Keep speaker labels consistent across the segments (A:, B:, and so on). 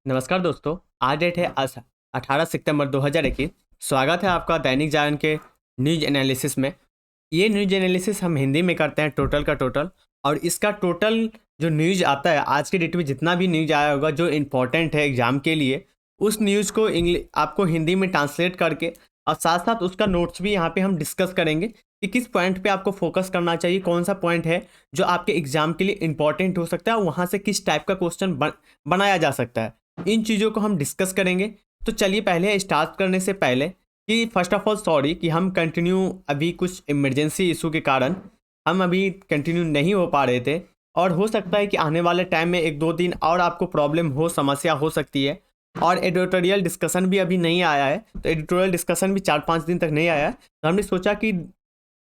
A: नमस्कार दोस्तों। आज डेट है 18 सितंबर 2021। स्वागत है आपका दैनिक जागरण के न्यूज एनालिसिस में। ये न्यूज एनालिसिस हम हिंदी में करते हैं, टोटल का टोटल। और इसका टोटल जो न्यूज आता है आज के डेट में, जितना भी न्यूज आया होगा जो इम्पोर्टेंट है एग्जाम के लिए, उस न्यूज़ को आपको हिंदी में ट्रांसलेट करके और साथ साथ उसका नोट्स भी यहाँ पे हम डिस्कस करेंगे कि किस पॉइंट पे आपको फोकस करना चाहिए, कौन सा पॉइंट है जो आपके एग्जाम के लिए इंपॉर्टेंट हो सकता है और वहाँ से किस टाइप का क्वेश्चन बनाया जा सकता है। इन चीज़ों को हम डिस्कस करेंगे। तो चलिए पहले स्टार्ट करने से पहले कि फर्स्ट ऑफ ऑल सॉरी कि हम कंटिन्यू अभी कुछ इमरजेंसी इशू के कारण हम अभी कंटिन्यू नहीं हो पा रहे थे, और हो सकता है कि आने वाले टाइम में एक दो दिन और आपको प्रॉब्लम हो, समस्या हो सकती है। और एडिटोरियल डिस्कशन भी अभी नहीं आया है, तो एडिटोरियल डिस्कशन भी 4-5 दिन तक नहीं आया है। तो हमने सोचा कि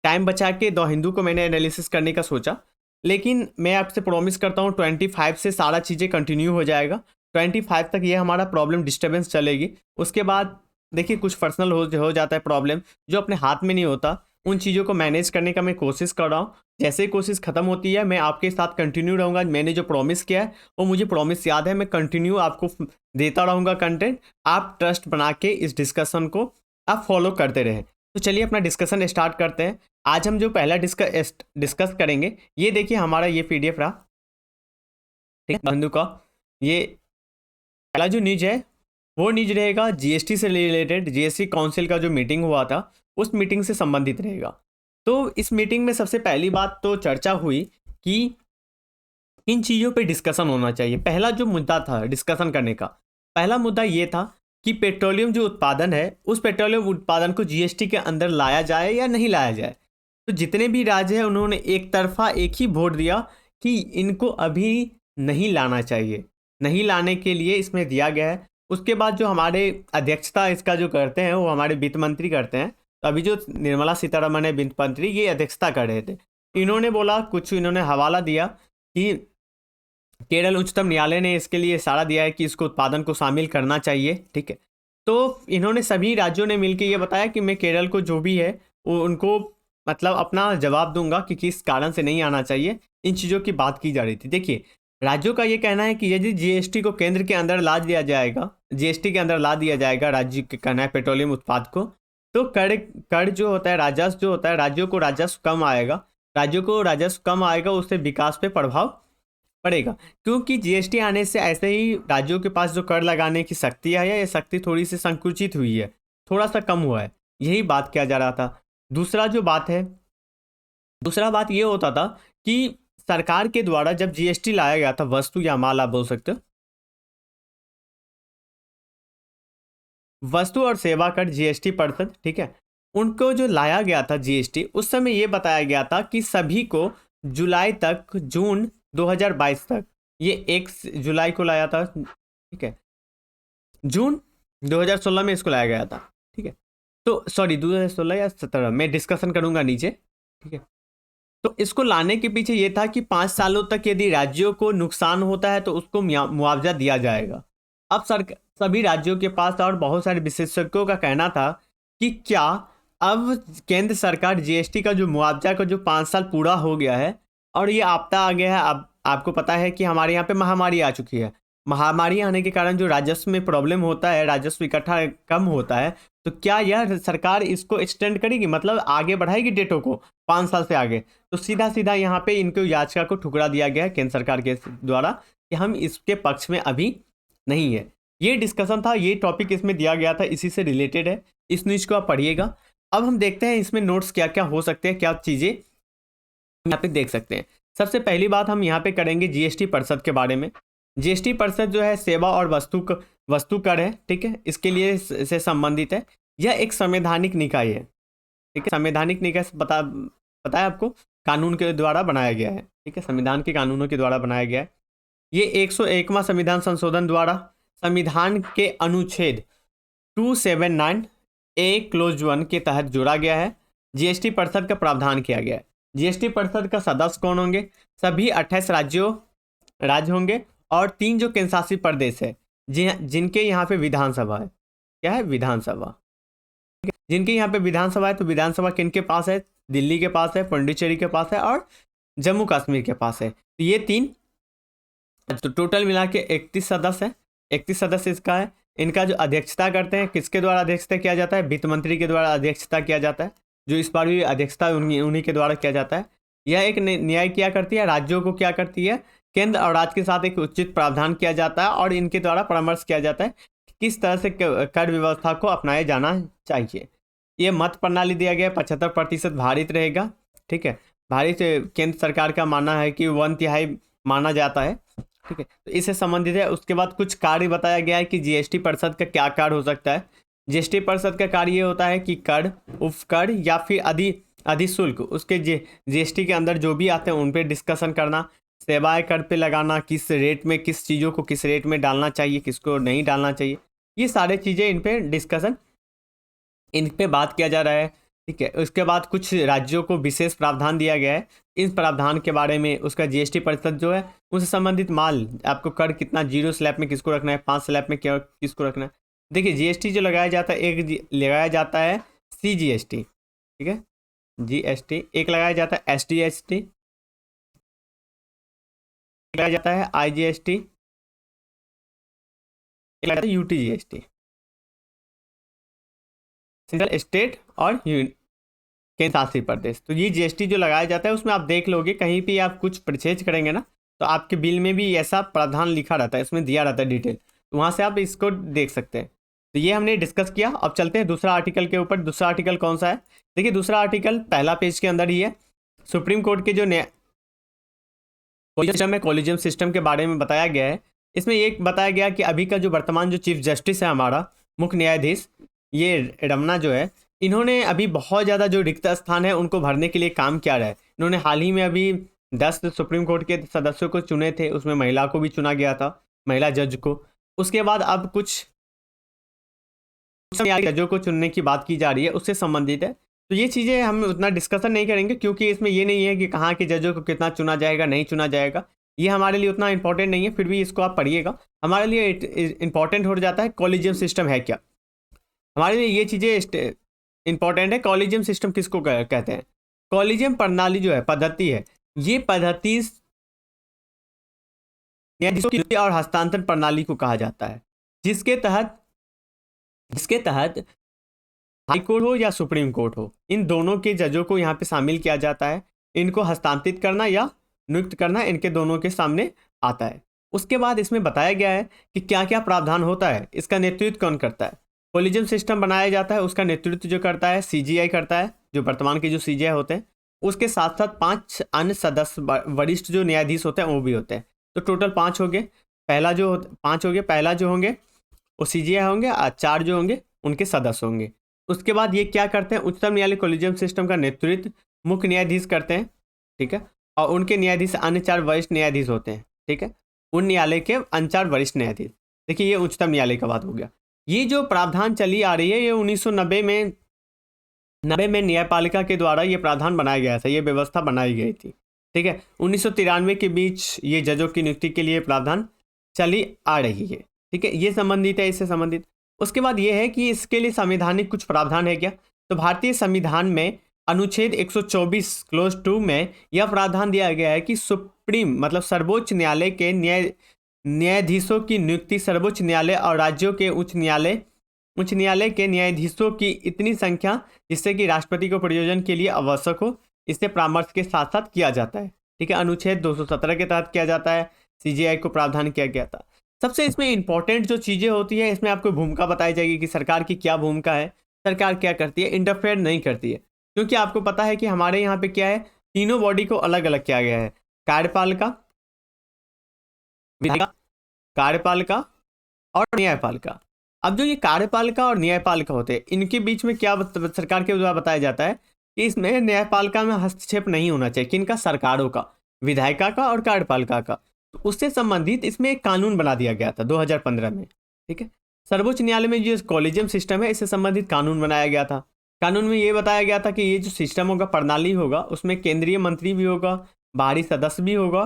A: टाइम बचा के द हिंदू को मैंने एनालिसिस करने का सोचा। लेकिन मैं आपसे प्रॉमिस करता हूँ 25 से सारा चीज़ें कंटिन्यू हो जाएगा। 25 तक ये हमारा प्रॉब्लम डिस्टर्बेंस चलेगी। उसके बाद देखिए कुछ पर्सनल हो जाता है प्रॉब्लम, जो अपने हाथ में नहीं होता। उन चीज़ों को मैनेज करने का मैं कोशिश कर रहा हूँ। जैसे ही कोशिश ख़त्म होती है मैं आपके साथ कंटिन्यू रहूँगा। मैंने जो प्रॉमिस किया है वो मुझे प्रॉमिस याद है। मैं कंटिन्यू आपको देता रहूँगा कंटेंट। आप ट्रस्ट बना के इस डिस्कशन को आप फॉलो करते रहें। तो चलिए अपना डिस्कशन स्टार्ट करते हैं। आज हम जो पहला डिस्कस करेंगे, ये देखिए हमारा ये पीडीएफ रहा, ठीक है बंधु का। ये पहला जो न्यूज है वो न्यूज रहेगा जीएसटी से रिलेटेड। जीएसटी काउंसिल का जो मीटिंग हुआ था उस मीटिंग से संबंधित रहेगा। तो इस मीटिंग में सबसे पहली बात तो चर्चा हुई कि इन चीज़ों पे डिस्कशन होना चाहिए। पहला जो मुद्दा था डिस्कशन करने का, पहला मुद्दा ये था कि पेट्रोलियम जो उत्पादन है उस पेट्रोलियम उत्पादन को जीएसटी के अंदर लाया जाए या नहीं लाया जाए। तो जितने भी राज्य हैं उन्होंने एक तरफा एक ही वोट दिया कि इनको अभी नहीं लाना चाहिए। नहीं लाने के लिए इसमें दिया गया है। उसके बाद जो हमारे अध्यक्षता इसका जो करते हैं वो हमारे वित्त मंत्री करते हैं। तो अभी जो निर्मला सीतारमण है वित्त मंत्री, ये अध्यक्षता कर रहे थे। इन्होंने बोला, कुछ इन्होंने हवाला दिया कि केरल उच्चतम न्यायालय ने इसके लिए इशारा दिया है कि इसको उत्पादन को शामिल करना चाहिए, ठीक है। तो इन्होंने सभी राज्यों ने मिलकर ये बताया कि मैं केरल को जो भी है वो उनको मतलब अपना जवाब दूंगा कि किस कारण से नहीं आना चाहिए। इन चीज़ों की बात की जा रही थी। देखिए राज्यों का ये कहना है कि यदि जीएसटी को केंद्र के अंदर ला दिया जाएगा, जीएसटी के अंदर ला दिया जाएगा राज्य के कहना है पेट्रोलियम उत्पाद को, तो कर कर जो होता है, राजस्व जो होता है, राज्यों को राजस्व कम आएगा। राज्यों को राजस्व कम आएगा, उससे विकास पे प्रभाव पड़ेगा। क्योंकि जीएसटी आने से ऐसे ही राज्यों के पास जो कर लगाने की शक्ति है, ये शक्ति थोड़ी सी संकुचित हुई है, थोड़ा सा कम हुआ है। यही बात किया जा रहा था। दूसरा जो बात है, दूसरा बात ये होता था कि सरकार के द्वारा जब जीएसटी लाया गया था, वस्तु या माल आप बोल सकते हो, वस्तु और सेवा कर जीएसटी परिषद, ठीक है, उनको जो लाया गया था जीएसटी, उस समय ये बताया गया था कि सभी को जुलाई तक, जून 2022 तक, ये 1 जुलाई को लाया था, ठीक है, जून 2016 में इसको लाया गया था, ठीक है। तो सॉरी 2016 या 17 में डिस्कशन करूंगा नीचे, ठीक है। तो इसको लाने के पीछे ये था कि 5 सालों तक यदि राज्यों को नुकसान होता है तो उसको मुआवजा दिया जाएगा। अब सभी राज्यों के पास और बहुत सारे विशेषज्ञों का कहना था कि क्या अब केंद्र सरकार जीएसटी का जो मुआवजा का जो 5 साल पूरा हो गया है और ये आपदा आ गया है। अब आपको पता है कि हमारे यहाँ पे महामारी आ चुकी है। महामारी आने के कारण जो राजस्व में प्रॉब्लम होता है, राजस्व इकट्ठा कम होता है, तो क्या यह सरकार इसको एक्सटेंड करेगी, मतलब आगे बढ़ाएगी डेटों को 5 साल से आगे। तो सीधा सीधा यहाँ पे इनको याचिका को ठुकरा दिया गया है केंद्र सरकार के द्वारा कि हम इसके पक्ष में अभी नहीं है। ये डिस्कशन था, ये टॉपिक इसमें दिया गया था, इसी से रिलेटेड है। इस न्यूज़ को आप पढ़िएगा। अब हम देखते हैं इसमें नोट्स क्या क्या हो सकते हैं, क्या चीज़ें यहाँ पे देख सकते हैं। सबसे पहली बात हम यहाँ पे करेंगे जीएसटी परिषद के बारे में। जीएसटी परिषद जो है सेवा और वस्तु कर है, ठीक है, इसके लिए से संबंधित है। यह एक संवैधानिक निकाय है, ठीक है। संवैधानिक निकाय पता है आपको, कानून के द्वारा बनाया गया है, ठीक है, संविधान के कानूनों के द्वारा बनाया गया है। ये 101वां संविधान संशोधन द्वारा संविधान के अनुच्छेद 279 ए क्लोज 1 के तहत जोड़ा गया है। जीएसटी परिषद का प्रावधान किया गया है। जीएसटी परिषद का सदस्य कौन होंगे? सभी 28 राज्य होंगे और 3 जो केंद्र शासित प्रदेश है जिनके यहाँ पे विधानसभा है। क्या है? विधानसभा। जिनके यहाँ पे विधानसभा है, तो विधानसभा किनके पास है? दिल्ली के पास है, पुडुचेरी के पास है और जम्मू कश्मीर के पास है। तो ये 3, तो टोटल मिला के 31 सदस्य है। 31 सदस्य इसका है। इनका जो अध्यक्षता करते हैं, किसके द्वारा अध्यक्षता किया जाता है? वित्त मंत्री के द्वारा अध्यक्षता किया जाता है, जो इस बार भी अध्यक्षता उन्हीं के द्वारा किया जाता है। यह एक न्याय क्या करती है? राज्यों को क्या करती है? केंद्र और राज्य के साथ एक उचित प्रावधान किया जाता है और इनके द्वारा परामर्श किया जाता है कि किस तरह से कर व्यवस्था को अपनाया जाना चाहिए। ये मत प्रणाली दिया गया, 75% भारित रहेगा। ठीक है, भारित केंद्र सरकार का मानना है कि 1/3 माना जाता है। ठीक है, तो इससे संबंधित है। उसके बाद कुछ कार्य बताया गया है कि जीएसटी परिषद का क्या कार्य हो सकता है। जीएसटी परिषद का कार्य ये होता है कि कर, उपकर या फिर अधिशुल्क उसके जीएसटी के अंदर जो भी आते हैं उन पे डिस्कशन करना, सेवाएं कर पे लगाना, किस रेट में किस चीज़ों को किस रेट में डालना चाहिए, किसको नहीं डालना चाहिए, ये सारी चीज़ें इन पे डिस्कशन, इन पे बात किया जा रहा है। ठीक है, उसके बाद कुछ राज्यों को विशेष प्रावधान दिया गया है। इस प्रावधान के बारे में उसका जीएसटी परिषद जो है उससे संबंधित माल, आपको कर कितना 0 स्लैब में किसको रखना है, 5 स्लैब में क्या किसको रखना है। देखिए जीएसटी जो लगाया जाता है, एक लगाया जाता है CGST। ठीक है, GST, एक लगाया जाता है SDST, लगाया जाता है IGST, एक लगाया जाता है UTGST, सेंट्रल स्टेट और केंद्र शासित प्रदेश। तो ये जीएसटी जो लगाया जाता है उसमें आप देख लोगे कहीं भी आप कुछ परचेज करेंगे ना, तो आपके बिल में भी ऐसा प्रावधान लिखा रहता है, इसमें दिया रहता है डिटेल, तो वहाँ से आप इसको देख सकते हैं। तो ये हमने डिस्कस किया। अब चलते हैं दूसरा आर्टिकल के ऊपर। दूसरा आर्टिकल कौन सा है? देखिए दूसरा आर्टिकल पहला पेज के अंदर ही है। सुप्रीम कोर्ट के जो सिस्टम है, कॉलेजियम सिस्टम के बारे में बताया गया है। इसमें एक बताया गया कि अभी का जो वर्तमान जो चीफ जस्टिस है हमारा मुख्य न्यायाधीश, ये रमना जो है, इन्होंने अभी बहुत ज़्यादा जो रिक्त स्थान है उनको भरने के लिए काम किया है। इन्होंने हाल ही में अभी 10 सुप्रीम कोर्ट के सदस्यों को चुने थे, उसमें महिला को भी चुना गया था, महिला जज को। उसके बाद अब कुछ जजों को चुनने की बात की जा रही है, उससे संबंधित है। तो ये चीज़ें हम उतना डिस्कशन नहीं करेंगे क्योंकि इसमें ये नहीं है कि कहाँ के जजों को कितना चुना जाएगा नहीं चुना जाएगा, ये हमारे लिए उतना इंपॉर्टेंट नहीं है। फिर भी इसको आप पढ़िएगा, हमारे लिए इंपॉर्टेंट हो जाता है कॉलेजियम सिस्टम है क्या, हमारे लिए ये चीज़ें इंपॉर्टेंट है। कॉलेजियम सिस्टम किसको कहते हैं? कॉलेजियम प्रणाली जो है, पद्धति है, ये पद्धति न्यायाधीशों और हस्तांतरण प्रणाली को कहा जाता है, जिसके तहत हाई कोर्ट हो या सुप्रीम कोर्ट हो, इन दोनों के जजों को यहाँ पे शामिल किया जाता है। इनको हस्तांतरित करना या नियुक्त करना इनके दोनों के सामने आता है। उसके बाद इसमें बताया गया है कि क्या क्या प्रावधान होता है, इसका नेतृत्व कौन करता है। कॉलेजियम सिस्टम बनाया जाता है, उसका नेतृत्व जो करता है CGI करता है, जो वर्तमान के जो CGI होते हैं। उसके साथ साथ 5 अन्य सदस्य वरिष्ठ जो न्यायाधीश होते हैं वो भी होते हैं। तो टोटल 5 हो गए। पहला जो होंगे वो CGI होंगे और 4 जो होंगे उनके सदस्य होंगे। उसके बाद ये क्या करते हैं, उच्चतम न्यायालय कॉलेजियम सिस्टम का नेतृत्व मुख्य न्यायाधीश करते हैं। ठीक है, और उनके न्यायाधीश अन्य 4 वरिष्ठ न्यायाधीश होते हैं। ठीक है, उन न्यायालय के अन्य 4 वरिष्ठ न्यायाधीश। देखिए ये उच्चतम न्यायालय का बात हो गया। ये जो प्रावधान चली आ रही है ये 1990 में न्यायपालिका के द्वारा ये प्रावधान बनाया गया था, ये व्यवस्था बनाई गई थी। ठीक है, 1993 के बीच ये जजों की नियुक्ति के लिए प्रावधान चली आ रही है। ठीक है, ये संबंधित है, इससे संबंधित। उसके बाद ये है कि इसके लिए संवैधानिक कुछ प्रावधान है क्या? तो भारतीय संविधान में अनुच्छेद 124 क्लोज 2 में यह प्रावधान दिया गया है कि सुप्रीम मतलब सर्वोच्च न्यायालय के न्यायाधीशों की नियुक्ति सर्वोच्च न्यायालय और राज्यों के उच्च न्यायालय के न्यायाधीशों की इतनी संख्या जिससे कि राष्ट्रपति को प्रयोजन के लिए आवश्यक हो, इससे परामर्श के साथ साथ किया जाता है। ठीक है, अनुच्छेद 217 के तहत किया जाता है। CGI को प्रावधान किया गया था। सबसे इसमें इंपॉर्टेंट जो चीज़ें होती है, इसमें आपको भूमिका बताई जाएगी कि सरकार की क्या भूमिका है, सरकार क्या करती है। इंटरफेयर नहीं करती है, क्योंकि आपको पता है कि हमारे यहाँ पे क्या है, तीनों बॉडी को अलग अलग किया गया है, कार्यपालिका, विधायिका, कार्यपालिका और न्यायपालिका। अब जो ये कार्यपालिका और न्यायपालिका होते हैं, इनके बीच में क्या सरकार के द्वारा बताया जाता है कि इसमें न्यायपालिका में हस्तक्षेप नहीं होना चाहिए। किनका? सरकारों का, विधायिका का और कार्यपालिका का। तो उससे संबंधित इसमें एक कानून बना दिया गया था 2015 में। ठीक है, सर्वोच्च न्यायालय में जो कॉलेजियम सिस्टम है इससे संबंधित कानून बनाया गया था। कानून में ये बताया गया था कि ये जो सिस्टम होगा, प्रणाली होगा, उसमें केंद्रीय मंत्री भी होगा, बाहरी सदस्य भी होगा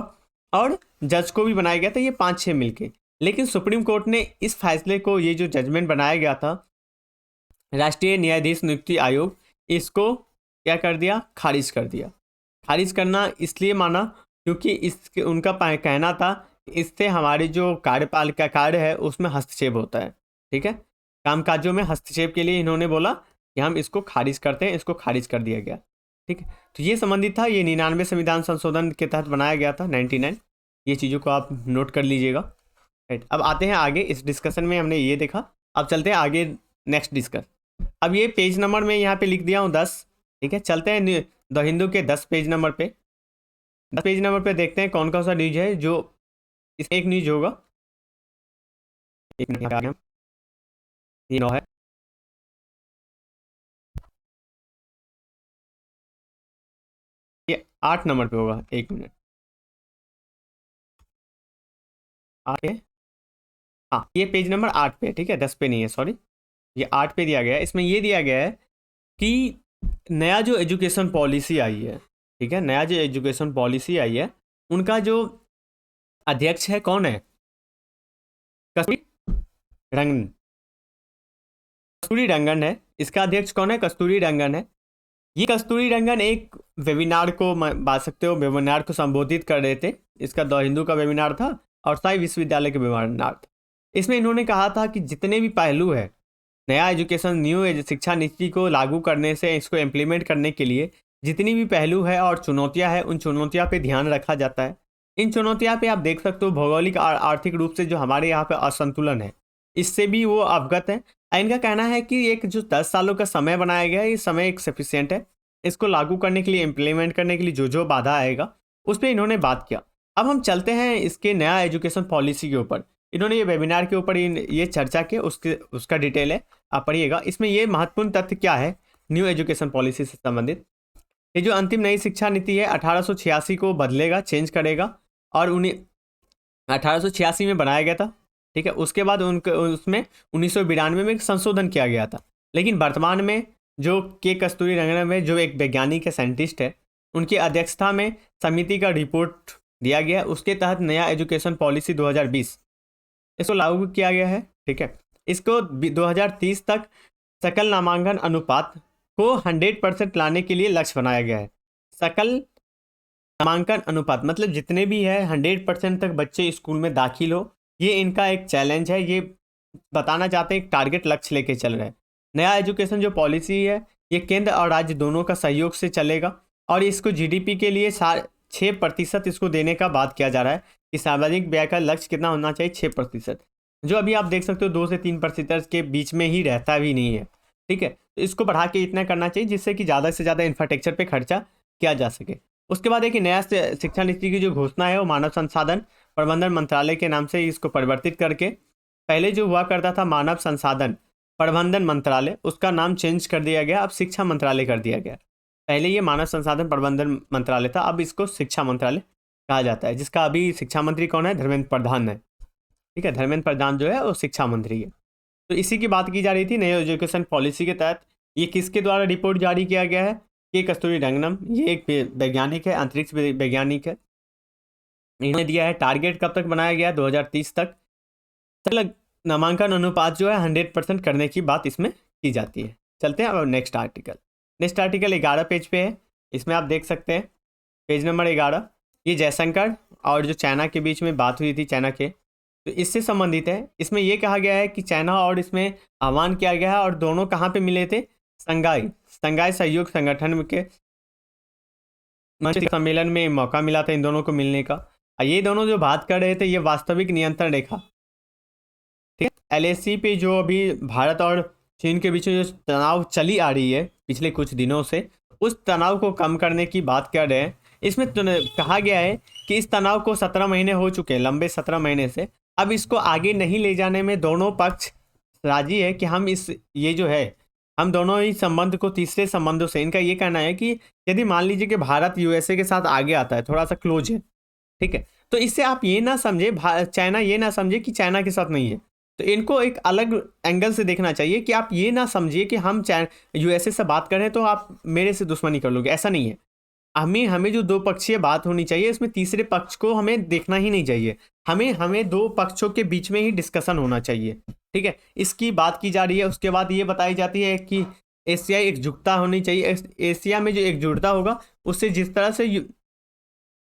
A: और जज को भी बनाया गया था, ये 5-6 मिलके। लेकिन सुप्रीम कोर्ट ने इस फैसले को, ये जो जजमेंट बनाया गया था राष्ट्रीय न्यायाधीश नियुक्ति आयोग, इसको क्या कर दिया? खारिज कर दिया। खारिज करना इसलिए माना क्योंकि उनका कहना था इससे हमारी जो कार्यपालिका कार्य है उसमें हस्तक्षेप होता है। ठीक है, कामकाजों में हस्तक्षेप के लिए इन्होंने बोला कि हम इसको खारिज करते हैं, इसको खारिज कर दिया गया। ठीक है, तो ये संबंधित था, ये 99 संविधान संशोधन के तहत बनाया गया था 99। ये चीज़ों को आप नोट कर लीजिएगा। राइट, अब आते हैं आगे। इस डिस्कशन में हमने ये देखा, अब चलते हैं आगे नेक्स्ट डिस्कस। अब ये पेज नंबर में यहाँ पे लिख दिया हूँ 10। ठीक है, चलते हैं द हिंदू के 10 पेज नंबर पे। 10 पेज नंबर पे देखते हैं कौन कौन सा न्यूज है जो इसमें एक न्यूज होगा। एक मिनट, आ गया, ये 9 है। ये 8 नंबर पे होगा, एक मिनट। 8 पे, हाँ ये पेज नंबर 8 पे। ठीक है, 10 पे नहीं है, सॉरी, ये 8 पे दिया गया है। इसमें ये दिया गया है कि नया जो एजुकेशन पॉलिसी आई है, ठीक है, नया जो एजुकेशन पॉलिसी आई है, उनका जो अध्यक्ष है कौन है? कस्तूरी रंगन। कस्तूरी रंगन है इसका अध्यक्ष। कौन है? कस्तूरी रंगन है। ये कस्तूरी रंगन एक वेबिनार को, बात सकते हो, वेबिनार को संबोधित कर रहे थे। इसका द हिंदू का वेबिनार था और साई विश्वविद्यालय का वेबिनार था। इसमें इन्होंने कहा था कि जितने भी पहलू है नया एजुकेशन, न्यू शिक्षा नीति को लागू करने से, इसको इम्प्लीमेंट करने के लिए जितनी भी पहलू है और चुनौतियां हैं, उन चुनौतियां पे ध्यान रखा जाता है। इन चुनौतियां पे आप देख सकते हो भौगोलिक और आर्थिक रूप से जो हमारे यहाँ पे असंतुलन है, इससे भी वो अवगत है। इनका कहना है कि एक जो 10 सालों का समय बनाया गया है, ये समय एक सफिशियंट है। इसको लागू करने के लिए, इम्प्लीमेंट करने के लिए जो जो बाधा आएगा उस पर इन्होंने बात किया। अब हम चलते हैं इसके नया एजुकेशन पॉलिसी के ऊपर। इन्होंने ये वेबिनार के ऊपर ये चर्चा की, उसका डिटेल है, आप पढ़िएगा। इसमें ये महत्वपूर्ण तथ्य क्या है न्यू एजुकेशन पॉलिसी से संबंधित? ये जो अंतिम नई शिक्षा नीति है 1886 को बदलेगा, चेंज करेगा, और 1886 में बनाया गया था। ठीक है, उसके बाद उसमें 1992 में संशोधन किया गया था। लेकिन वर्तमान में जो के कस्तूरी रंगन में जो एक वैज्ञानिक है, साइंटिस्ट है, उनकी अध्यक्षता में समिति का रिपोर्ट दिया गया। उसके तहत नया एजुकेशन पॉलिसी 2020 इसको लागू किया गया है। ठीक है, इसको 2030 तक सकल नामांकन अनुपात को 100% लाने के लिए लक्ष्य बनाया गया है। सकल नामांकन अनुपात मतलब जितने भी है 100% तक बच्चे स्कूल में दाखिल हो, ये इनका एक चैलेंज है। ये बताना चाहते हैं, एक टारगेट लक्ष्य लेके चल रहे हैं। नया एजुकेशन जो पॉलिसी है ये केंद्र और राज्य दोनों का सहयोग से चलेगा, और इसको जीडीपी के लिए 6% इसको देने का बात किया जा रहा है कि सार्वजनिक व्यय का लक्ष्य कितना होना चाहिए? 6%, जो अभी आप देख सकते हो 2 से 3% के बीच में ही रहता भी नहीं है। ठीक है, तो इसको बढ़ा के इतना करना चाहिए जिससे कि ज़्यादा से ज़्यादा इंफ्रास्ट्रक्चर पे खर्चा किया जा सके। उसके बाद एक नया शिक्षा नीति की जो घोषणा है वो मानव संसाधन प्रबंधन मंत्रालय के नाम से इसको परिवर्तित करके, पहले जो हुआ करता था मानव संसाधन प्रबंधन मंत्रालय, उसका नाम चेंज कर दिया गया, अब शिक्षा मंत्रालय कर दिया गया। पहले ये मानव संसाधन प्रबंधन मंत्रालय था, अब इसको शिक्षा मंत्रालय कहा जाता है, जिसका अभी शिक्षा मंत्री कौन है? धर्मेंद्र प्रधान है। ठीक है, धर्मेंद्र प्रधान जो है वो शिक्षा मंत्री है। तो इसी की बात की जा रही थी नई एजुकेशन पॉलिसी के तहत। ये किसके द्वारा रिपोर्ट जारी किया गया है? के कस्तूरी रंगनम, ये एक वैज्ञानिक है, अंतरिक्ष वैज्ञानिक है। इन्होंने दिया है टारगेट कब तक बनाया गया? 2030 तक सकल नामांकन अनुपात जो है 100% करने की बात इसमें की जाती है। चलते हैं अब next article. Next article 11 page पे है। इसमें आप देख सकते हैं पेज नंबर 11, ये जयशंकर और जो चाइना के बीच में बात हुई थी, चाइना के, तो इससे संबंधित है। इसमें यह कहा गया है कि चाइना और इसमें आह्वान किया गया है, और दोनों कहाँ पे मिले थे? संघाई सहयोग संगठन के सम्मेलन में मौका मिला था इन दोनों को मिलने का। ये दोनों जो बात कर रहे थे ये वास्तविक नियंत्रण रेखा, ठीक है, एलएसी पे जो अभी भारत और चीन के बीच में जो तनाव चली आ रही है पिछले कुछ दिनों से, उस तनाव को कम करने की बात कर रहे हैं। इसमें कहा गया है कि इस तनाव को 17 महीने हो चुके हैं, लंबे 17 महीने से। अब इसको आगे नहीं ले जाने में दोनों पक्ष राजी है कि हम ये जो है, हम दोनों ही संबंध को तीसरे संबंधों से, इनका ये कहना है कि यदि मान लीजिए कि भारत यूएसए के साथ आगे आता है, थोड़ा सा क्लोज है, ठीक है, तो इससे आप ये ना समझे, चाइना ये ना समझे कि चाइना के साथ नहीं है। तो इनको एक अलग एंगल से देखना चाहिए कि आप ये ना समझिए कि हम यूएसए से बात कर रहे हैं तो आप मेरे से दुश्मनी कर लोगे, ऐसा नहीं है। हमें जो दो पक्षीय बात होनी चाहिए, इसमें तीसरे पक्ष को हमें देखना ही नहीं चाहिए। हमें दो पक्षों के बीच में ही डिस्कशन होना चाहिए, ठीक है, इसकी बात की जा रही है। उसके बाद ये बताई जाती है कि एशियाई एकजुटता होनी चाहिए। एशिया में जो एकजुटता होगा उससे जिस तरह से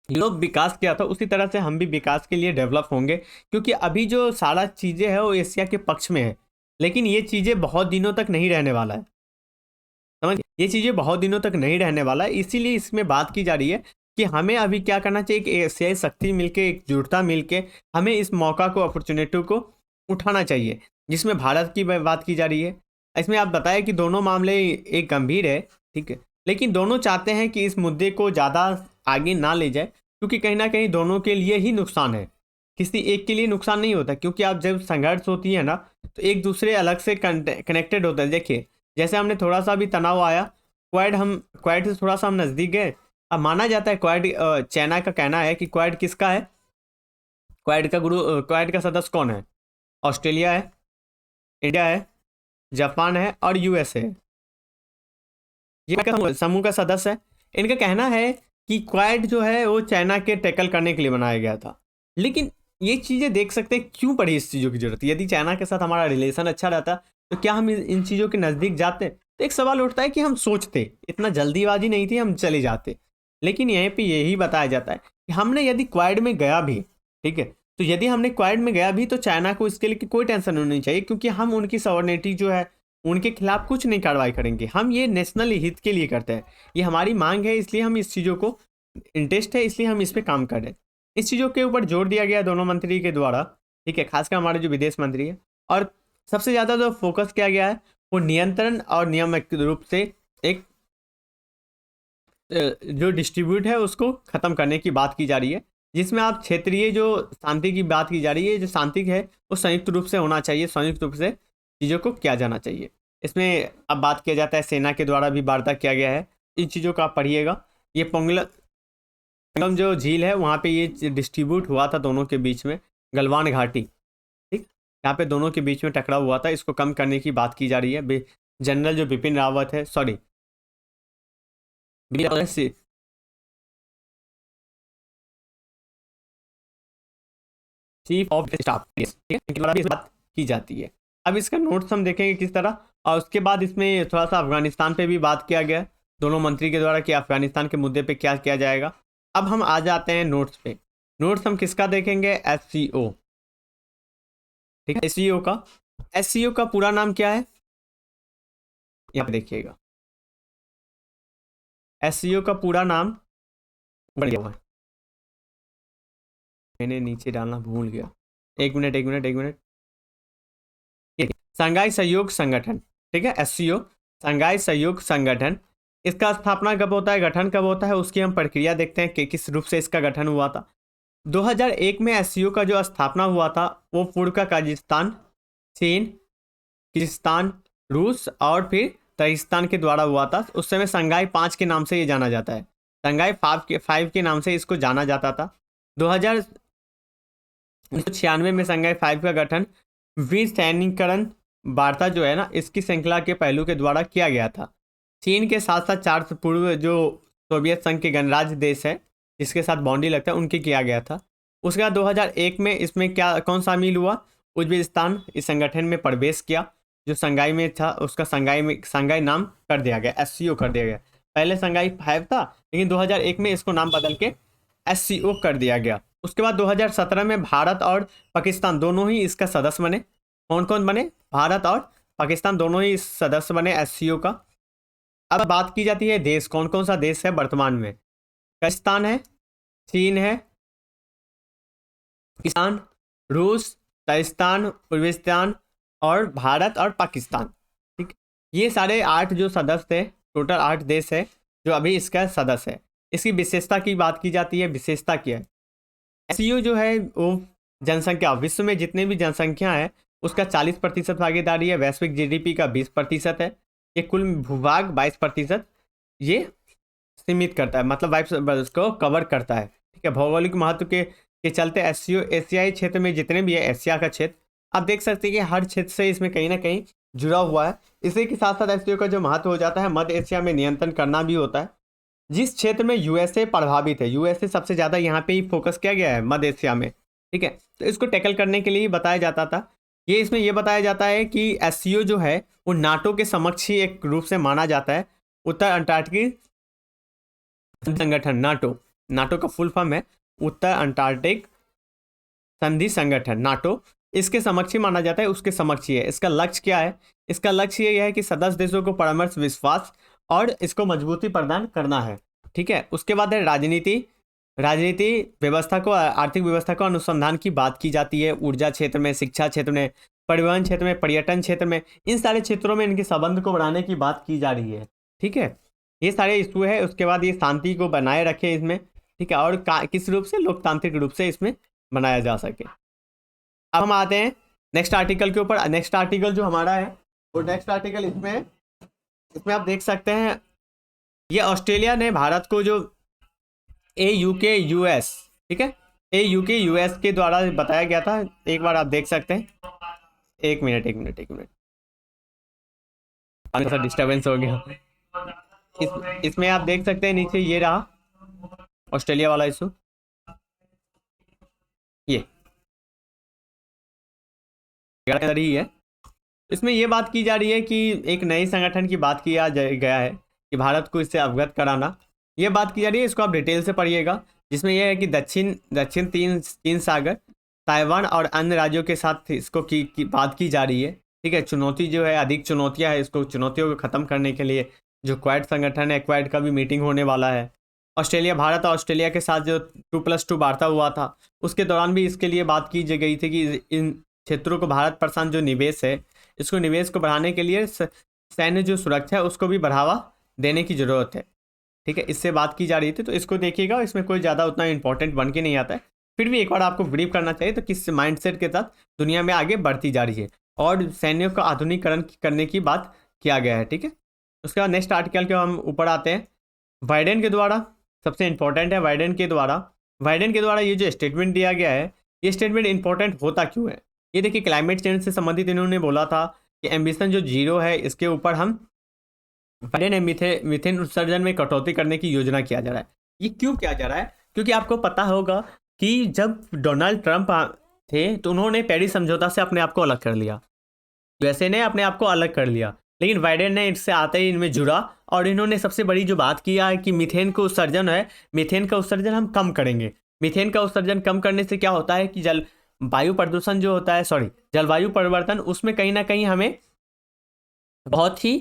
A: यूरोप विकास किया था उसी तरह से हम भी विकास के लिए डेवलप होंगे, क्योंकि अभी जो सारा चीज़ें हैं वो एशिया के पक्ष में है, लेकिन ये चीज़ें बहुत दिनों तक नहीं रहने वाला है। समझ, ये चीज़ें बहुत दिनों तक नहीं रहने वाला है, इसीलिए इसमें बात की जा रही है कि हमें अभी क्या करना चाहिए कि एशियाई शक्ति मिलके, एकजुटता मिलके हमें इस मौका को, अपॉर्चुनिटी को उठाना चाहिए, जिसमें भारत की बात की जा रही है। इसमें आप बताएं कि दोनों मामले एक गंभीर है, ठीक है, लेकिन दोनों चाहते हैं कि इस मुद्दे को ज़्यादा आगे ना ले जाए, क्योंकि कहीं ना कहीं दोनों के लिए ही नुकसान है, किसी एक के लिए नुकसान नहीं होता। क्योंकि आप जब संघर्ष होती है ना, तो एक दूसरे अलग से कनेक्टेड होता है। देखिए, जैसे हमने थोड़ा सा भी तनाव आया, क्वाड से थोड़ा सा हम नज़दीक गए। अब माना जाता है क्वाड, चाइना का कहना है कि क्वाड किसका है, क्वाड का सदस्य कौन है? ऑस्ट्रेलिया है, इंडिया है, जापान है और यूएसए है। ये समूह का सदस्य है। इनका कहना है कि क्वाड जो है वो चाइना के टैकल करने के लिए बनाया गया था। लेकिन ये चीज़ें देख सकते हैं क्यों पड़ी इस चीज़ों की जरूरत। यदि चाइना के साथ हमारा रिलेशन अच्छा रहता तो क्या हम इन चीज़ों के नज़दीक जाते? तो एक सवाल उठता है कि हम सोचते, इतना जल्दीबाजी नहीं थी, हम चले जाते। लेकिन यहीं पे यही बताया जाता है कि हमने यदि क्वाड में गया भी, ठीक है, तो यदि हमने क्वाड में गया भी तो चाइना को इसके लिए कोई टेंशन होनी चाहिए, क्योंकि हम उनकी सॉवरेनिटी जो है उनके खिलाफ कुछ नहीं कार्रवाई करेंगे। हम ये नेशनल हित के लिए करते हैं, ये हमारी मांग है, इसलिए हम इस चीज़ों को, इंटरेस्ट है, इसलिए हम इस पर काम कर रहे हैं। इस चीज़ों के ऊपर जोर दिया गया दोनों मंत्री के द्वारा, ठीक है, खासकर हमारे जो विदेश मंत्री है। और सबसे ज़्यादा जो फोकस किया गया है वो नियंत्रण और नियामक रूप से एक जो डिस्ट्रीब्यूट है उसको ख़त्म करने की बात की जा रही है, जिसमें आप क्षेत्रीय जो शांति की बात की जा रही है, जो शांति है वो संयुक्त रूप से होना चाहिए, संयुक्त रूप से चीज़ों को किया जाना चाहिए। इसमें अब बात किया जाता है सेना के द्वारा भी वार्ता किया गया है, इन चीज़ों का आप पढ़िएगा। ये पंगम जो झील है वहाँ पे ये डिस्ट्रीब्यूट हुआ था दोनों के बीच में, गलवान घाटी, ठीक, यहाँ पे दोनों के बीच में टकराव हुआ था, इसको कम करने की बात की जा रही है। जनरल जो बिपिन रावत है, सॉरी चीफ ऑफ स्टाफ, इनके द्वारा भी इस बात की जाती है। अब इसका नोट्स हम देखेंगे किस तरह, और उसके बाद इसमें थोड़ा सा अफगानिस्तान पे भी बात किया गया दोनों मंत्री के द्वारा कि अफगानिस्तान के मुद्दे पे क्या किया जाएगा। अब हम आ जाते हैं नोट्स पे। नोट्स हम किसका देखेंगे? एससीओ, ठीक है, एससीओ का। एससीओ का पूरा नाम क्या है यहाँ पे देखिएगा, एससीओ का पूरा नाम बढ़ गया हुआ है, मैंने नीचे डालना भूल गया, एक मिनट। शंघाई सहयोग संगठन, ठीक है, एससीओ, शंघाई सहयोग संगठन। इसका स्थापना कब होता है, गठन कब होता है, उसकी हम प्रक्रिया देखते हैं कि किस रूप से इसका गठन हुआ था। 2001 में एससीओ का जो स्थापना हुआ था वो पूर्व का काजाकिस्तान, चीन, किर्गिस्तान, रूस और फिर ताजिकिस्तान के द्वारा हुआ था। उस समय शंघाई 5 के नाम से ये जाना जाता है, शंघाई 5 के नाम से इसको जाना जाता था। 1996 में शंघाई 5 का गठन विसैन्यीकरण वार्ता जो है ना, इसकी श्रृंखला के पहलू के द्वारा किया गया था। चीन के साथ साथ 4 पूर्व जो सोवियत संघ के गणराज्य देश है जिसके साथ बाउंड्री लगता है उनके किया गया था। उसके बाद 2001 में इसमें क्या कौन शामिल हुआ? उज्बेकिस्तान इस संगठन में प्रवेश किया, जो शंघाई में था उसका शंघाई नाम कर दिया गया, एससीओ कर दिया गया। पहले शंघाई 5 था, लेकिन 2001 में इसको नाम बदल के एससीओ कर दिया गया। उसके बाद 2017 में भारत और पाकिस्तान दोनों ही इसका सदस्य बने। कौन कौन बने? भारत और पाकिस्तान दोनों ही सदस्य बने एससीओ का। अब बात की जाती है देश, कौन कौन सा देश है वर्तमान में? पाकिस्तान है, चीन है, पाकिस्तान, रूस, ताजिकिस्तान, उज्बेकिस्तान और भारत और पाकिस्तान, ठीक। ये सारे 8 जो सदस्य थे, टोटल 8 देश है जो अभी इसका सदस्य है। इसकी विशेषता की बात की जाती है, विशेषता क्या है? एससीओ जो है वो जनसंख्या, विश्व में जितने भी जनसंख्या है उसका 40% भागीदारी है, वैश्विक जीडीपी का 20% है, ये कुल भूभाग 22% ये सीमित करता है, मतलब 22 को कवर करता है, ठीक है। भौगोलिक महत्व के चलते एससीओ एशियाई क्षेत्र में जितने भी है, एशिया का क्षेत्र आप देख सकते हैं कि हर क्षेत्र से इसमें कहीं ना कहीं जुड़ा हुआ है। इसी के साथ साथ एससीओ का जो महत्व हो जाता है, मध्य एशिया में नियंत्रण करना भी होता है। जिस क्षेत्र में यूएसए प्रभावित है, यूएसए सबसे ज़्यादा यहाँ पे ही फोकस किया गया है मध्य एशिया में, ठीक है, तो इसको टैकल करने के लिए ही बताया जाता था। ये इसमें यह बताया जाता है कि एससीओ जो है वो नाटो के समक्ष ही एक रूप से माना जाता है, उत्तर अंटार्कटिक संगठन नाटो, नाटो का फुल फॉर्म है उत्तर अंटार्कटिक संधि संगठन, नाटो। इसके समक्ष ही माना जाता है, उसके समक्ष ही है। इसका लक्ष्य क्या है? इसका लक्ष्य ये है कि सदस्य देशों को परामर्श, विश्वास और इसको मजबूती प्रदान करना है। ठीक है। उसके बाद है राजनीति। राजनीति व्यवस्था को, आर्थिक व्यवस्था को अनुसंधान की बात की जाती है। ऊर्जा क्षेत्र में, शिक्षा क्षेत्र में, परिवहन क्षेत्र में, पर्यटन क्षेत्र में, इन सारे क्षेत्रों में इनके संबंध को बढ़ाने की बात की जा रही है। ठीक है, ये सारे इशू है। उसके बाद ये शांति को बनाए रखे इसमें। ठीक है, और किस रूप से? लोकतांत्रिक रूप से इसमें बनाया जा सके। अब हम आते हैं नेक्स्ट आर्टिकल के ऊपर। नेक्स्ट आर्टिकल जो हमारा है वो नेक्स्ट आर्टिकल इसमें आप देख सकते हैं, ये ऑस्ट्रेलिया ने भारत को जो AUKUS, ठीक है, AUKUS के द्वारा बताया गया था। एक बार आप देख सकते हैं। एक मिनट डिस्टर्बेंस हो गया। इसमें आप देख सकते हैं नीचे ये रहा ऑस्ट्रेलिया वाला इशू। ये ही है। इसमें ये बात की जा रही है कि एक नए संगठन की बात किया गया है कि भारत को इससे अवगत कराना। ये बात की जा रही है, इसको आप डिटेल से पढ़िएगा। जिसमें यह है कि दक्षिण चीन सागर, ताइवान और अन्य राज्यों के साथ इसको की बात की जा रही है। ठीक है, चुनौती जो है, अधिक चुनौतियां है, इसको चुनौतियों को ख़त्म करने के लिए जो क्वाड संगठन है, क्वाड का भी मीटिंग होने वाला है। ऑस्ट्रेलिया, भारत और ऑस्ट्रेलिया के साथ जो 2+2 वार्ता हुआ था, उसके दौरान भी इसके लिए बात की गई थी कि इन क्षेत्रों को, भारत प्रशांत जो निवेश है, इसको निवेश को बढ़ाने के लिए सैन्य जो सुरक्षा है उसको भी बढ़ावा देने की ज़रूरत है। ठीक है, इससे बात की जा रही थी। तो इसको देखिएगा, इसमें कोई ज़्यादा उतना इंपॉर्टेंट बन के नहीं आता है। फिर भी एक बार आपको ब्रीफ करना चाहिए तो किस माइंडसेट के साथ दुनिया में आगे बढ़ती जा रही है और सैन्यों का आधुनिकीकरण करने की बात किया गया है। ठीक है, उसके बाद नेक्स्ट आर्टिकल के हम ऊपर आते हैं। बाइडेन के द्वारा, सबसे इंपॉर्टेंट है, बाइडेन के द्वारा ये जो स्टेटमेंट दिया गया है, ये स्टेटमेंट इंपॉर्टेंट होता क्यों है? ये देखिए, क्लाइमेट चेंज से संबंधित इन्होंने बोला था कि एम्बिशन जो 0 है, इसके ऊपर हम बाइडेन मीथेन उत्सर्जन में कटौती करने की योजना किया जा रहा है। ये क्यों किया जा रहा है? क्योंकि आपको पता होगा कि जब डोनाल्ड ट्रंप थे तो उन्होंने पेरिस समझौता से अपने आप को अलग कर लिया, यूएसए ने अपने आप को अलग कर लिया, लेकिन बाइडेन ने इससे आते ही इनमें जुड़ा और इन्होंने सबसे बड़ी जो बात किया है कि मीथेन का उत्सर्जन हम कम करेंगे। मीथेन का उत्सर्जन कम करने से क्या होता है कि वायु प्रदूषण जो होता है, जलवायु परिवर्तन, उसमें कहीं ना कहीं हमें बहुत ही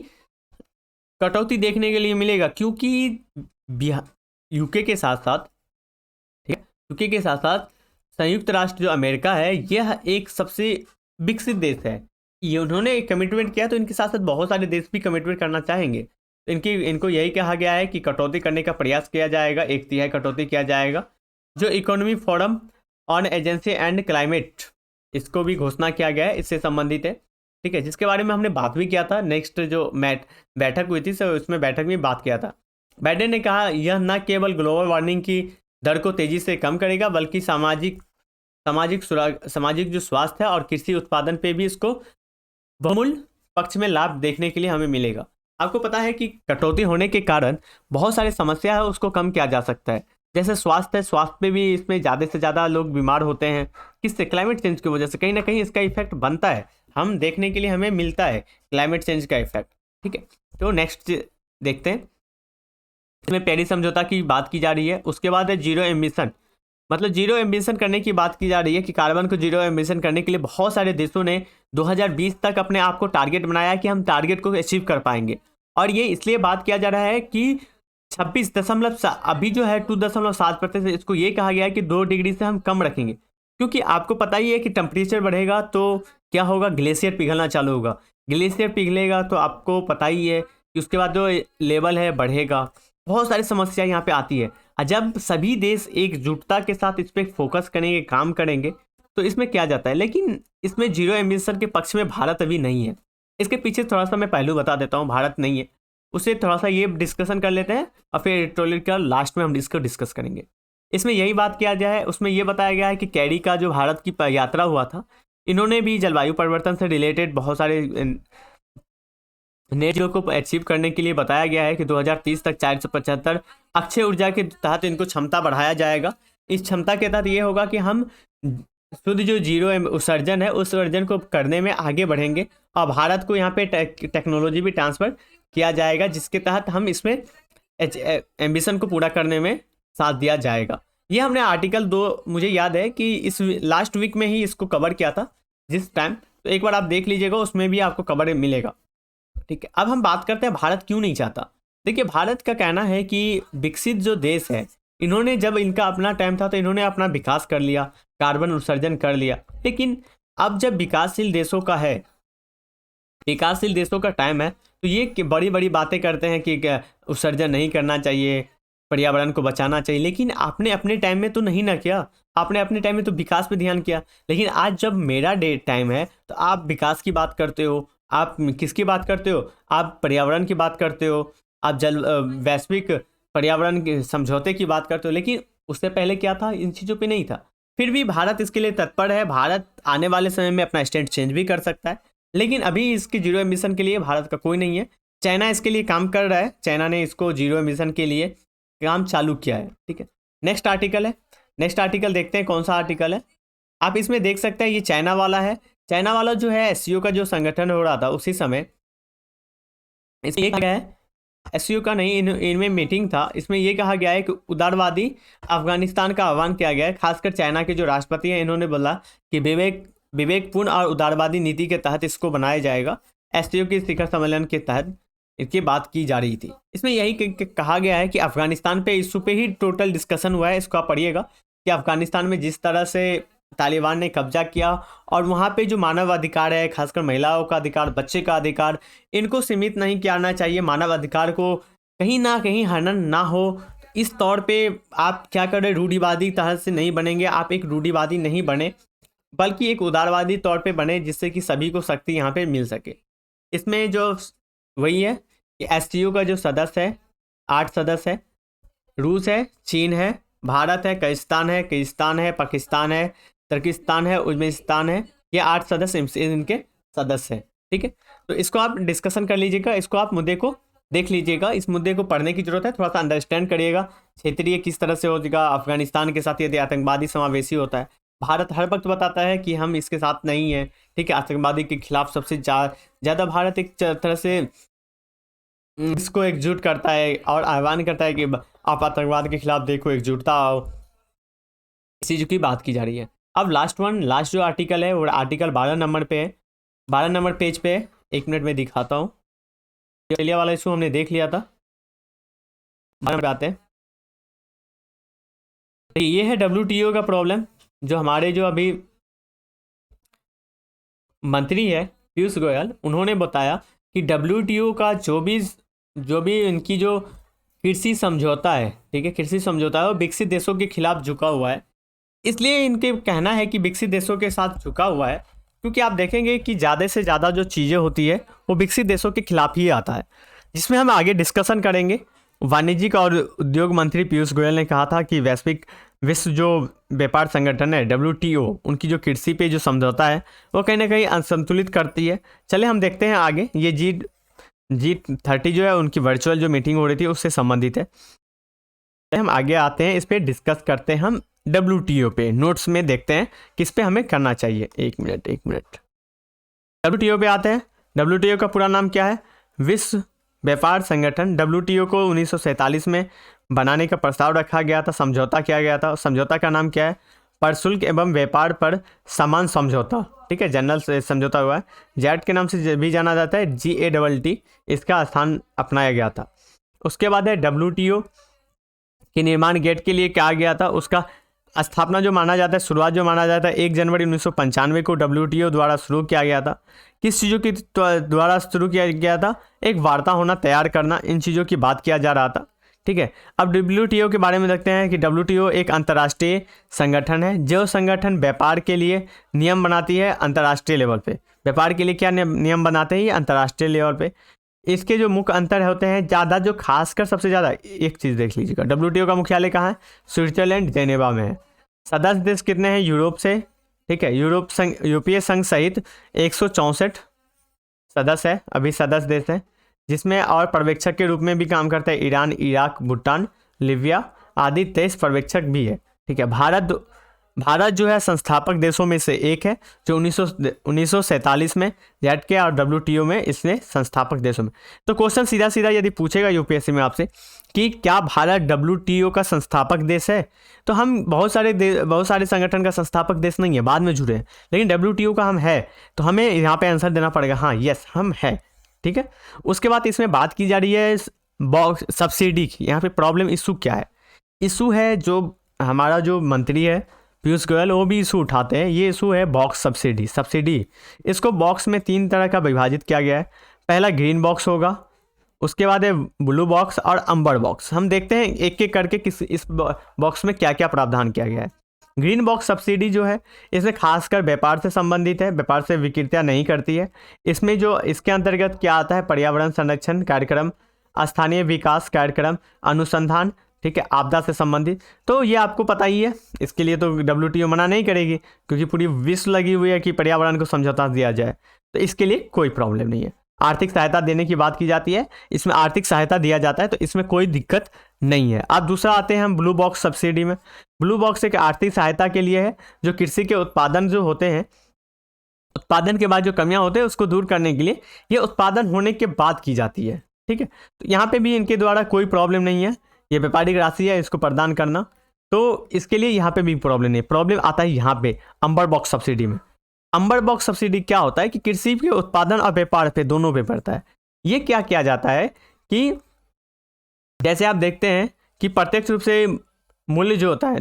A: कटौती देखने के लिए मिलेगा। क्योंकि यूके के साथ साथ संयुक्त राष्ट्र जो अमेरिका है, यह एक सबसे विकसित देश है। ये उन्होंने एक कमिटमेंट किया, तो इनके साथ साथ बहुत सारे देश भी कमिटमेंट करना चाहेंगे। तो इनको यही कहा गया है कि कटौती करने का प्रयास किया जाएगा, 1/3 कटौती किया जाएगा। जो economic forum on agency and climate, इसको भी घोषणा किया गया है, इससे संबंधित है। ठीक है, जिसके बारे में हमने बात भी किया था। नेक्स्ट जो बैठक हुई थी, उसमें बैठक में बात किया था। बाइडेन ने कहा यह न केवल ग्लोबल वार्मिंग की दर को तेजी से कम करेगा, बल्कि सामाजिक जो स्वास्थ्य है और कृषि उत्पादन पे भी इसको बहुमूल्य पक्ष में लाभ देखने के लिए हमें मिलेगा। आपको पता है कि कटौती होने के कारण बहुत सारी समस्या है, उसको कम किया जा सकता है। जैसे स्वास्थ्य पे भी इसमें ज़्यादा से ज़्यादा लोग बीमार होते हैं। किससे? क्लाइमेट चेंज की वजह से कहीं ना कहीं इसका इफेक्ट बनता है, हम देखने के लिए हमें मिलता है क्लाइमेट चेंज का इफेक्ट। ठीक है, तो नेक्स्ट देखते हैं। इसमें पेरिस समझौता की बात की जा रही है। उसके बाद है जीरो एमिशन, मतलब जीरो एमिशन करने की बात की जा रही है कि कार्बन को जीरो एमिशन करने के लिए बहुत सारे देशों ने 2020 तक अपने आप को टारगेट बनाया कि हम टारगेट को अचीव कर पाएंगे। और ये इसलिए बात किया जा रहा है कि 26 अभी जो है 2.7%, इसको ये कहा गया है कि 2 डिग्री से हम कम रखेंगे। क्योंकि आपको पता ही है कि टेम्परेचर बढ़ेगा तो क्या होगा, ग्लेशियर पिघलना चालू होगा। ग्लेशियर पिघलेगा तो आपको पता ही है कि उसके बाद जो लेवल है बढ़ेगा। बहुत सारी समस्या यहाँ पे आती है। जब सभी देश एकजुटता के साथ इस पर फोकस करेंगे, काम करेंगे, तो इसमें क्या जाता है। लेकिन इसमें जीरो एमिशन के पक्ष में भारत अभी नहीं है। इसके पीछे थोड़ा सा मैं पहलू बता देता हूँ, भारत नहीं है, उसे थोड़ा सा ये डिस्कशन कर लेते हैं और फिर एडिटोरियल का लास्ट में हम इसको डिस्कस करेंगे। इसमें यही बात किया गया है, उसमें यह बताया गया है कि कैरी का जो भारत की यात्रा हुआ था, इन्होंने भी जलवायु परिवर्तन से रिलेटेड बहुत सारे नेट जीरो को अचीव करने के लिए बताया गया है कि 2030 तक 475 अक्षय ऊर्जा के तहत इनको क्षमता बढ़ाया जाएगा। इस क्षमता के तहत ये होगा कि हम शुद्ध जो जीरो उत्सर्जन है, उस उत्सर्जन को करने में आगे बढ़ेंगे और भारत को यहाँ पे टेक्नोलॉजी भी ट्रांसफ़र किया जाएगा, जिसके तहत हम इसमें एम्बिशन को पूरा करने में साथ दिया जाएगा। ये हमने आर्टिकल 2 मुझे याद है कि इस लास्ट वीक में ही इसको कवर किया था जिस टाइम, तो एक बार आप देख लीजिएगा, उसमें भी आपको कवर मिलेगा। ठीक है, अब हम बात करते हैं भारत क्यों नहीं चाहता। देखिए, भारत का कहना है कि विकसित जो देश है, इन्होंने जब इनका अपना टाइम था तो इन्होंने अपना विकास कर लिया, कार्बन उत्सर्जन कर लिया, लेकिन अब जब विकासशील देशों का है, विकासशील देशों का टाइम है, तो ये बड़ी बड़ी बातें करते हैं कि उत्सर्जन नहीं करना चाहिए, पर्यावरण को बचाना चाहिए, लेकिन आपने अपने टाइम में तो नहीं ना किया, आपने अपने टाइम में तो विकास पे ध्यान किया। लेकिन आज जब मेरा टाइम है तो आप विकास की बात करते हो, आप किसकी बात करते हो, आप पर्यावरण की बात करते हो, आप वैश्विक पर्यावरण के समझौते की बात करते हो, लेकिन उससे पहले क्या था, इन चीज़ों पे नहीं था। फिर भी भारत इसके लिए तत्पर है, भारत आने वाले समय में अपना स्टैंड चेंज भी कर सकता है, लेकिन अभी इसकी जीरो एमिशन के लिए भारत का कोई नहीं है। चाइना इसके लिए काम कर रहा है, चाइना ने इसको जीरो एमिशन के लिए काम चालू किया है। ठीक है, नेक्स्ट आर्टिकल है, नेक्स्ट आर्टिकल देखते हैं कौन सा आर्टिकल है। आप इसमें देख सकते हैं ये चाइना वाला है। चाइना वाला जो है एससीओ का जो संगठन हो रहा था उसी समय इसमें क्या है, एससीओ का नहीं, इनमें मीटिंग था, इसमें ये कहा गया है कि उदारवादी अफगानिस्तान का आह्वान किया गया है। खासकर चाइना के जो राष्ट्रपति हैं, इन्होंने बोला कि विवेकपूर्ण और उदारवादी नीति के तहत इसको बनाया जाएगा। एससीओ के शिखर सम्मेलन के तहत इसकी बात की जा रही थी। इसमें यही कहा गया है कि अफगानिस्तान पे इशू पे ही टोटल डिस्कशन हुआ है। इसको आप पढ़िएगा कि अफगानिस्तान में जिस तरह से तालिबान ने कब्जा किया और वहाँ पे जो मानव अधिकार है, खासकर महिलाओं का अधिकार, बच्चे का अधिकार, इनको सीमित नहीं किया चाहिए। मानव अधिकार को कहीं ना कहीं हनन ना हो, इस तौर पे आप क्या करें, रूढ़िवादी तरह से नहीं बनेंगे, आप एक रूढ़िवादी नहीं बने बल्कि एक उदारवादी तौर पे बने, जिससे कि सभी को शक्ति यहाँ पे मिल सके। इसमें जो वही है कि एससीओ का जो सदस्य है, 8 सदस्य है, रूस है, चीन है, भारत है, किर्गिस्तान है, पाकिस्तान है, तुर्किस्तान है, उज्बेकिस्तान है, ये 8 सदस्य इनके सदस्य हैं। ठीक है, तो इसको आप डिस्कशन कर लीजिएगा, इसको आप मुद्दे को देख लीजिएगा, इस मुद्दे को पढ़ने की जरूरत है, थोड़ा सा अंडरस्टैंड करिएगा क्षेत्रीय किस तरह से हो जाएगा। अफगानिस्तान के साथ यदि आतंकवादी समावेशी होता है, भारत हर वक्त बताता है कि हम इसके साथ नहीं हैं। ठीक है, आतंकवादी के खिलाफ सबसे ज़्यादा भारत एक तरह से इसको एकजुट करता है और आह्वान करता है कि आप आतंकवाद के खिलाफ देखो, एकजुटता आओ, इस चीज़ की बात की जा रही है। अब लास्ट जो आर्टिकल है वो आर्टिकल 12 नंबर पे है, 12 नंबर पेज पे है। 1 मिनट में दिखाता हूँ। ऑस्ट्रेलिया वाला इशू हमने देख लिया था, 12 पे आते हैं। ये है WTO का प्रॉब्लम, जो हमारे जो अभी मंत्री है पीयूष गोयल, उन्होंने बताया कि WTO का जो भी इनकी जो कृषि समझौता है, ठीक है, कृषि समझौता है, वो विकसित देशों के खिलाफ झुका हुआ है। इसलिए इनके कहना है कि विकसित देशों के साथ झुका हुआ है क्योंकि आप देखेंगे कि ज़्यादा से ज़्यादा जो चीज़ें होती है वो विकसित देशों के खिलाफ ही आता है, जिसमें हम आगे डिस्कशन करेंगे। वाणिज्यिक और उद्योग मंत्री पीयूष गोयल ने कहा था कि विश्व जो व्यापार संगठन है WTO, उनकी जो कृषि पे जो समझौता है वो कहीं ना कहीं असंतुलित करती है। चले हम देखते हैं आगे। ये G30 जो है उनकी वर्चुअल जो मीटिंग हो रही थी उससे संबंधित है। हम आगे आते हैं, इस पर डिस्कस करते हैं हम WTO पे, नोट्स में देखते हैं किस पे हमें करना चाहिए। एक मिनट WTO पे आते हैं। WTO का पूरा नाम क्या है? विश्व व्यापार संगठन। WTO को 1947 में बनाने का प्रस्ताव रखा गया था, समझौता किया गया था। समझौता का नाम क्या है? प्रशुल्क एवं व्यापार पर समान समझौता। ठीक है, जनरल समझौता हुआ है। जैट के नाम से भी जाना जाता है, GATT, इसका स्थान अपनाया गया था। उसके बाद है WTO के निर्माण गेट के लिए क्या गया था, उसका स्थापना जो माना जाता है, शुरुआत जो माना जाता है 1 जनवरी 1995 को WTO द्वारा शुरू किया गया था। किस चीज़ों की द्वारा शुरू किया गया था? एक वार्ता होना, तैयार करना, इन चीज़ों की बात किया जा रहा था। ठीक है, अब WTO के बारे में देखते हैं कि WTO एक अंतर्राष्ट्रीय संगठन है, जो संगठन व्यापार के लिए नियम बनाती है अंतर्राष्ट्रीय लेवल पे। व्यापार के लिए क्या नियम बनाते हैं? ये अंतर्राष्ट्रीय लेवल पे। इसके जो मुख्य अंतर होते हैं ज़्यादा, जो खासकर सबसे ज़्यादा, एक चीज़ देख लीजिएगा, WTO का मुख्यालय कहाँ है? स्विट्जरलैंड, जेनेवा में है। सदस्य देश कितने हैं? यूरोप से, ठीक है, यूरोपीय संघ सहित 164 सदस्य है, अभी सदस्य देश हैं, जिसमें और पर्यवेक्षक के रूप में भी काम करता है ईरान, इराक, भूटान, लीबिया आदि 23 पर्यवेक्षक भी है। ठीक है, भारत भारत जो है संस्थापक देशों में से एक है, जो 1947 में ZK और WTO में इसने संस्थापक देशों में। तो क्वेश्चन सीधा सीधा यदि पूछेगा यूपीएससी में आपसे कि क्या भारत WTO का संस्थापक देश है, तो हम बहुत सारे संगठन का संस्थापक देश नहीं है, बाद में जुड़े हैं, लेकिन WTO का हम है, तो हमें यहाँ पे आंसर देना पड़ेगा हाँ यस हम है। ठीक है, उसके बाद इसमें बात की जा रही है बॉक्स सब्सिडी की। यहाँ पे प्रॉब्लम इशू क्या है? इशू है जो हमारा जो मंत्री है पीयूष गोयल, वो भी इशू उठाते हैं। ये इशू है बॉक्स सब्सिडी। इसको बॉक्स में 3 तरह का विभाजित किया गया है। पहला ग्रीन बॉक्स होगा, उसके बाद है ब्लू बॉक्स और अम्बर बॉक्स। हम देखते हैं एक एक करके इस बॉक्स में क्या क्या प्रावधान किया गया है। ग्रीन बॉक्स सब्सिडी जो है इसमें खासकर व्यापार से संबंधित है, व्यापार से विकृतियाँ नहीं करती है। इसमें जो इसके अंतर्गत क्या आता है, पर्यावरण संरक्षण कार्यक्रम, स्थानीय विकास कार्यक्रम, अनुसंधान, ठीक है, आपदा से संबंधित। तो ये आपको पता ही है, इसके लिए तो WTO मना नहीं करेगी, क्योंकि पूरी विश्व लगी हुई है कि पर्यावरण को समझौता दिया जाए, तो इसके लिए कोई प्रॉब्लम नहीं है। आर्थिक सहायता देने की बात की जाती है, इसमें आर्थिक सहायता दिया जाता है, तो इसमें कोई दिक्कत नहीं है। अब दूसरा आते हैं हम ब्लू बॉक्स सब्सिडी में। ब्लू बॉक्स एक आर्थिक सहायता के लिए है, जो कृषि के उत्पादन जो होते हैं, उत्पादन के बाद जो कमियां होते हैं उसको दूर करने के लिए ये उत्पादन होने के बाद की जाती है। ठीक है, तो यहाँ पे भी इनके द्वारा कोई प्रॉब्लम नहीं है, ये व्यापारिक राशि है इसको प्रदान करना, तो इसके लिए यहाँ पे भी प्रॉब्लम नहीं है। प्रॉब्लम आता है यहाँ पे अम्बर बॉक्स सब्सिडी में। अम्बर बॉक्स सब्सिडी क्या होता है कि कृषि के उत्पादन और व्यापार पे दोनों पे पड़ता है। ये क्या किया जाता है कि जैसे आप देखते हैं कि प्रत्यक्ष रूप से मूल्य जो होता है,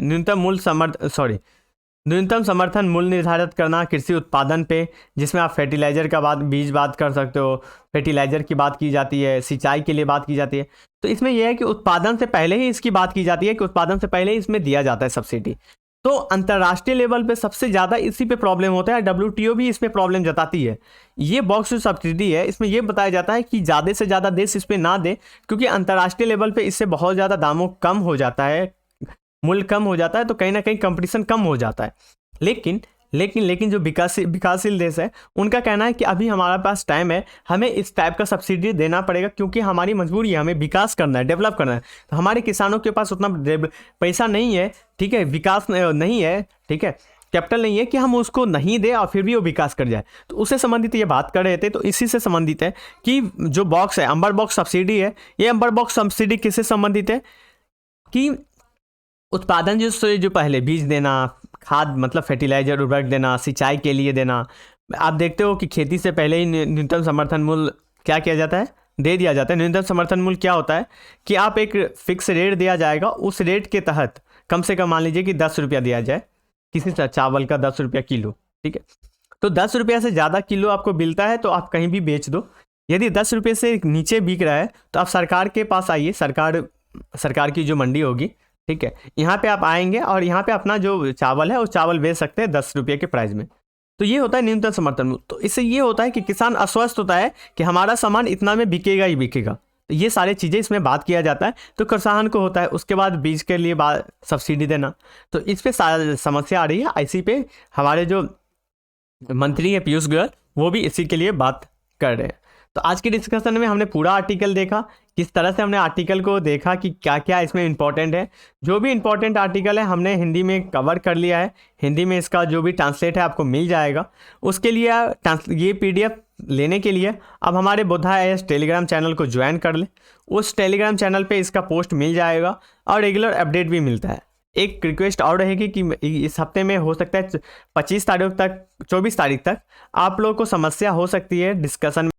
A: न्यूनतम समर्थन मूल्य निर्धारित करना कृषि उत्पादन पे, जिसमें आप फर्टिलाइजर का बीज बात कर सकते हो, फर्टिलाइजर की बात की जाती है, सिंचाई के लिए बात की जाती है। तो इसमें यह है कि उत्पादन से पहले ही इसकी बात की जाती है कि उत्पादन से पहले ही इसमें दिया जाता है सब्सिडी। तो अंतर्राष्ट्रीय लेवल पे सबसे ज़्यादा इसी पे प्रॉब्लम होता है, WTO भी इसमें प्रॉब्लम जताती है। ये बॉक्स जो सब्सिडी है इसमें ये बताया जाता है कि ज़्यादा से ज़्यादा देश इस पर ना दे, क्योंकि अंतर्राष्ट्रीय लेवल पे इससे बहुत ज़्यादा दामों कम हो जाता है, मूल्य कम हो जाता है, तो कहीं ना कहीं कंपटीशन कम हो जाता है। लेकिन जो विकासशील देश है उनका कहना है कि अभी हमारे पास टाइम है, हमें इस टाइप का सब्सिडी देना पड़ेगा, क्योंकि हमारी मजबूरी है, हमें विकास करना है, डेवलप करना है। तो हमारे किसानों के पास उतना पैसा नहीं है, ठीक है, विकास नहीं है, ठीक है, कैपिटल नहीं है कि हम उसको नहीं दे और फिर भी वो विकास कर जाए। तो उससे संबंधित ये बात कर रहे थे। तो इसी से संबंधित है कि जो बॉक्स है अम्बर बॉक्स सब्सिडी है, ये अम्बर बॉक्स सब्सिडी किससे संबंधित है कि उत्पादन जो पहले बीज देना, खाद मतलब फर्टिलाइजर उर्वरक देना, सिंचाई के लिए देना। आप देखते हो कि खेती से पहले ही न्यूनतम समर्थन मूल्य क्या किया जाता है, दे दिया जाता है। न्यूनतम समर्थन मूल्य क्या होता है कि आप एक फिक्स रेट दिया जाएगा, उस रेट के तहत कम से कम मान लीजिए कि 10 रुपया दिया जाए, किसी चावल का 10 रुपया किलो, ठीक है। तो 10 रुपया से ज़्यादा किलो आपको मिलता है तो आप कहीं भी बेच दो। यदि 10 रुपये से नीचे बिक रहा है तो आप सरकार के पास आइए, सरकार की जो मंडी होगी, ठीक है, यहाँ पे आप आएंगे और यहाँ पे अपना जो चावल है वो चावल बेच सकते हैं 10 रुपये के प्राइस में। तो ये होता है न्यूनतम समर्थन मूल्य। तो इससे ये होता है कि किसान आश्वस्त होता है कि हमारा सामान इतना में बिकेगा ही बिकेगा। तो ये सारी चीज़ें इसमें बात किया जाता है। तो किसान को होता है उसके बाद बीज के लिए सब्सिडी देना। तो इस पर समस्या आ रही है, इसी पे हमारे जो मंत्री है पीयूष गोयल वो भी इसी के लिए बात कर रहे हैं। तो आज की डिस्कशन में हमने पूरा आर्टिकल देखा, किस तरह से हमने आर्टिकल को देखा कि क्या क्या इसमें इंपॉर्टेंट है। जो भी इंपॉर्टेंट आर्टिकल है हमने हिंदी में कवर कर लिया है। हिंदी में इसका जो भी ट्रांसलेट है आपको मिल जाएगा। उसके लिए ये PDF लेने के लिए अब हमारे बुद्धा IAS टेलीग्राम चैनल को ज्वाइन कर ले। उस टेलीग्राम चैनल पे इसका पोस्ट मिल जाएगा और रेगुलर अपडेट भी मिलता है। एक रिक्वेस्ट और रहेगी कि इस हफ्ते में हो सकता है 24 तारीख तक आप लोगों को समस्या हो सकती है डिस्कशन